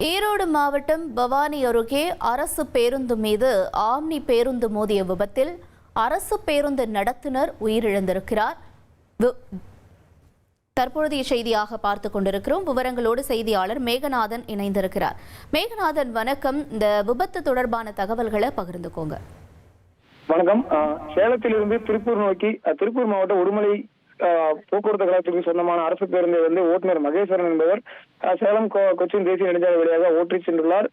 ஈரோடு மாவட்டம் பவானி அருகே அரசு பேருந்து மீது ஆம்னி பேருந்து மோதிய விபத்தில் அரசு பேருந்து நடத்துனர் உயிரிழந்திருக்கிறார். தற்பொழுதைய செய்தியாக பார்த்துக் கொண்டிருக்கிறோம். விவரங்களோடு செய்தியாளர் மேகநாதன் இணைந்திருக்கிறார். மேகநாதன், வணக்கம். இந்த விபத்து தொடர்பான தகவல்களை பகிர்ந்துக்கோங்க. வணக்கம். சேலத்திலிருந்து திருப்பூர் நோக்கி திருப்பூர் மாவட்டம் உடுமலை போக்குவரத்து கழகத்துக்கு சொந்தமான அரசு பேருந்தை ஓட்டுநர் மகேஸ்வரன் என்பவர் சேலம் கொச்சின் தேசிய நெடுஞ்சாலை வழியாக ஓட்டி சென்றுள்ளார்.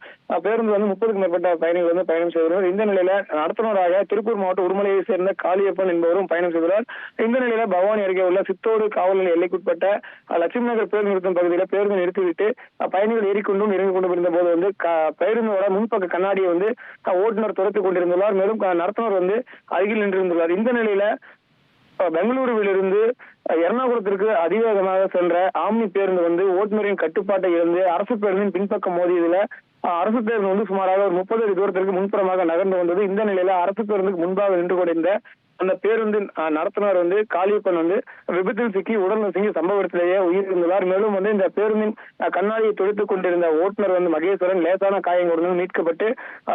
பேருந்து 30க்கும் மேற்பட்ட பயணிகள் பயணம் செய்துள்ளனர். இந்த நிலையில நடத்துனராக திருப்பூர் மாவட்டம் உடுமலையை சேர்ந்த காளியப்பன் என்பவரும் பயணம் செய்துள்ளார். இந்த நிலையில பவானி அருகே உள்ள சித்தோடு காவல் நிலைய எல்லைக்குட்பட்ட லட்சுமி நகர் பேருந்து நிறுத்தம் பகுதியில் பேருந்து நிறுத்திவிட்டு பயணிகள் ஏறிக்கொண்டும் இறங்கிக் கொண்டும் இருந்த போது பேருந்தோட முன்பக்க கண்ணாடியை ஓட்டுநர் துரத்துக் கொண்டிருந்துள்ளார். மேலும் நடத்துனர் அருகில் நின்றிருந்துள்ளார். இந்த நிலையில பெங்களூருவிலிருந்து எர்ணாகுளத்திற்கு அதிவேகமாக சென்ற ஆம்னி பேருந்து ஓட்டுநரின் கட்டுப்பாட்டை இழந்து அரசு பேருந்தின் பின்பக்கம் மோதியதுல அரசு பேருந்து சுமாராக ஒரு 30 அடி தூரத்திற்கு முன்புறமாக நகர்ந்து வந்தது. இந்த நிலையில அரசு பேருந்துக்கு முன்பாக நின்று கொண்டிருந்த அந்த பேருந்தின் நடத்துனர் காளியப்பன் விபத்தில் சிக்கி உடல் நசுங்கி சம்பவ இடத்திலேயே உயிரிழந்துள்ளார். மேலும் இந்த பேருந்தின் கண்ணாடியை துடைத்துக் கொண்டிருந்த ஓட்டுநர் மகேஸ்வரன் லேசான காயங்களுடன் மீட்கப்பட்டு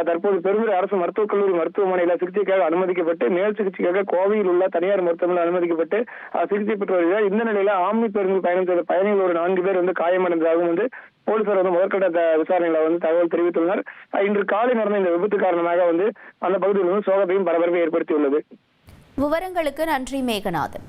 தற்போது பெருந்துறை அரசு மருத்துவக் கல்லூரி மருத்துவமனையில் சிகிச்சைக்காக அனுமதிக்கப்பட்டு மேல் சிகிச்சைக்காக கோவையில் உள்ள தனியார் மருத்துவமனையில் அனுமதிக்கப்பட்டு சிகிச்சை பெற்று வருகிறார். இந்த நிலையில ஆம்னி பேருந்தில் பயணம் செய்த பயணிகள் ஒரு 4 பேர் காயமடைந்ததாகவும் போலீசார் முதற்கட்ட விசாரணைகளை தகவல் தெரிவித்துள்ளனர். இன்று காலை நடந்த இந்த விபத்து காரணமாக அந்த பகுதியில் சோகத்தையும் பரபரப்பை ஏற்படுத்தியுள்ளது. விவரங்களுக்கு நன்றி மேகநாதன்.